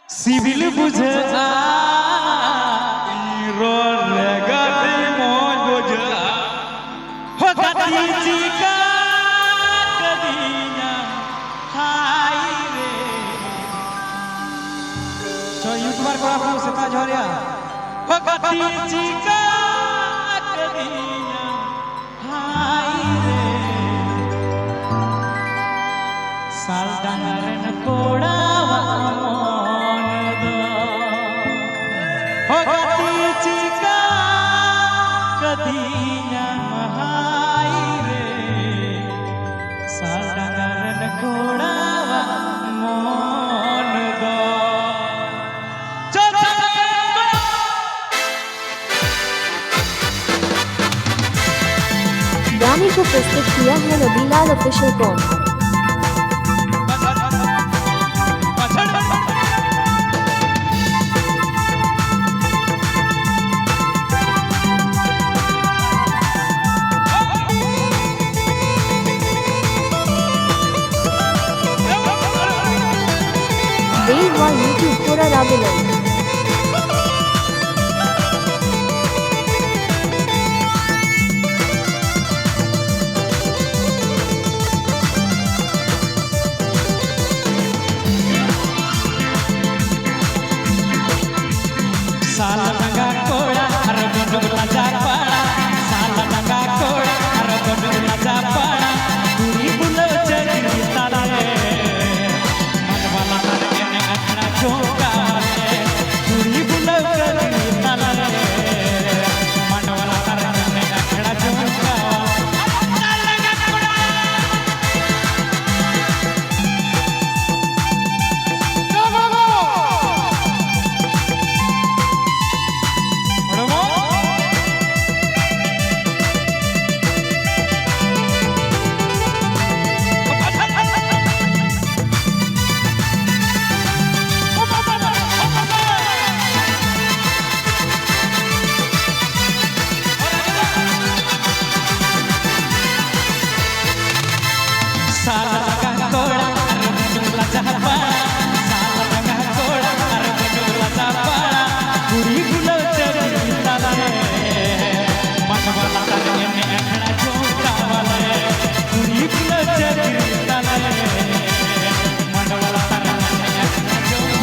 Civil बुझे रो रे गति मोज बुझे हो गति चिका कदिया हाय रे तो यूट्यूबर को आप से का झरिया हो गति चिका कदिया हाय रे साल डांगरन कोड़ावा कदिया महाई रे साडंगरन कोड़ावा मोन दो गाने को प्रस्तुत किया है रवीलाल ऑफिशियल कॉम। YouTube पूरा राबिलन साल लगा कोड़ा हर बंडुला जा पाड़ा साल लगा कोड़ा हर बंडुला जा पाड़ा पूरी बुलो चली ताले मन वाला करके ने अखड़ा चौका पूरी बुलो चली ताले मन वाला करके ने अखड़ा चौका साल लगा कोड़ा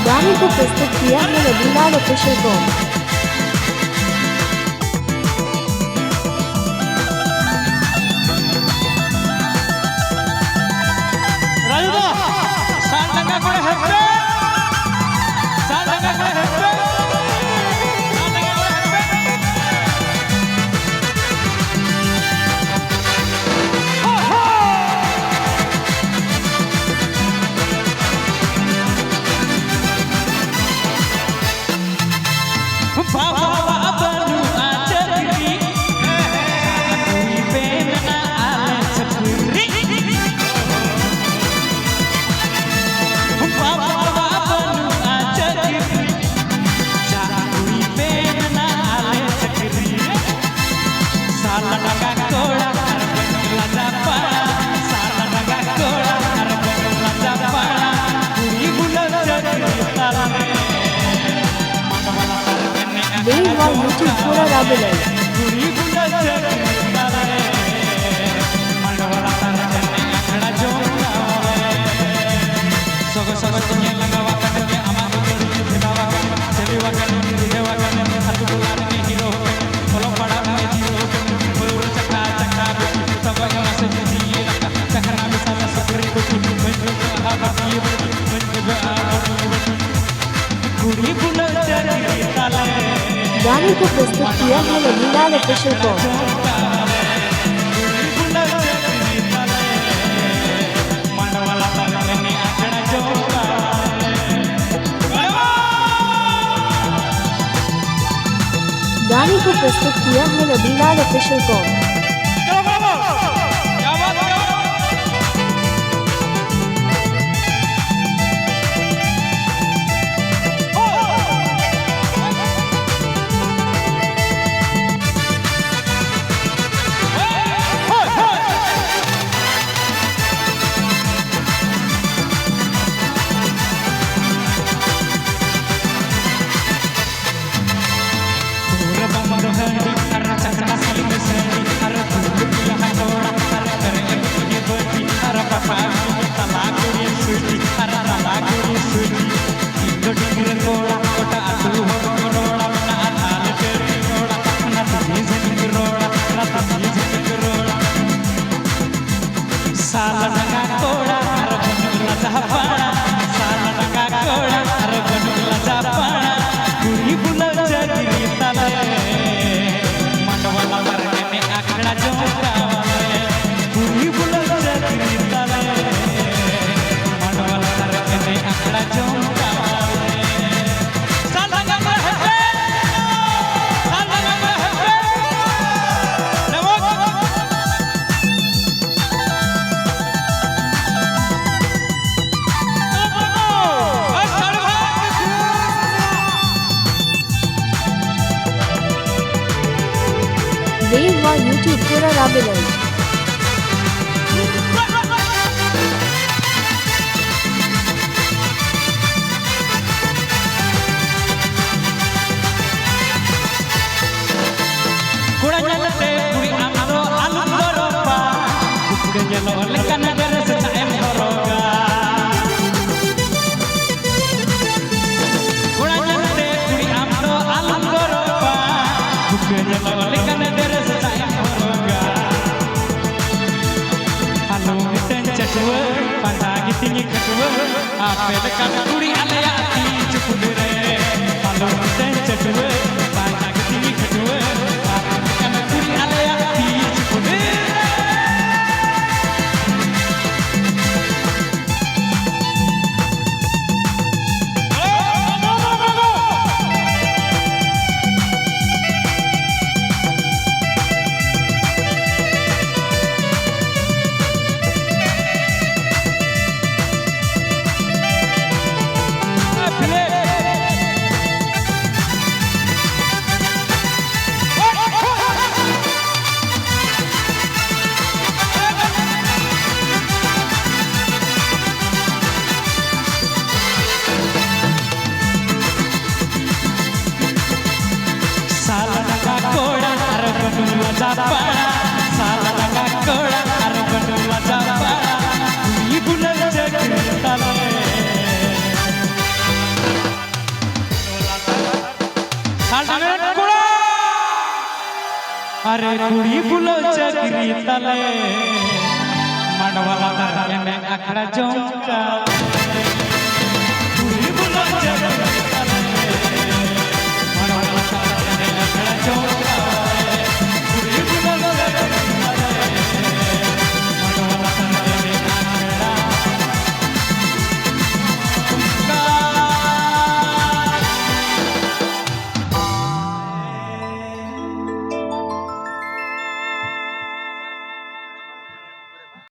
गाने को प्रस्तुत किया है रवीलाल ऑफिशियल कॉम। YouTube पूरा राबिलन गाने को प्रस्तुत किया है रवीलाल ऑफिशियल कॉम। गाने को प्रस्तुत किया है Ravilal official com. Dewa YouTube Kura Rabilal. Kurangnya lete kuri amro alum doropa, bukannya lo lekan negara secaem horoga. Kurangnya lete kuri amro alum doropa, bukannya lo lekan negara secaem horoga. Halo miten cedua, pandagi tinggi kedua, apa lekan kuri alayati cukup dere. Halo miten cedua, pandagi tinggi kedua. Salah nggak kola, arep berdua japa, ibu nanya tale. Salah kola, are kuri bulo jagri tale, madwala tar kene akra jongka.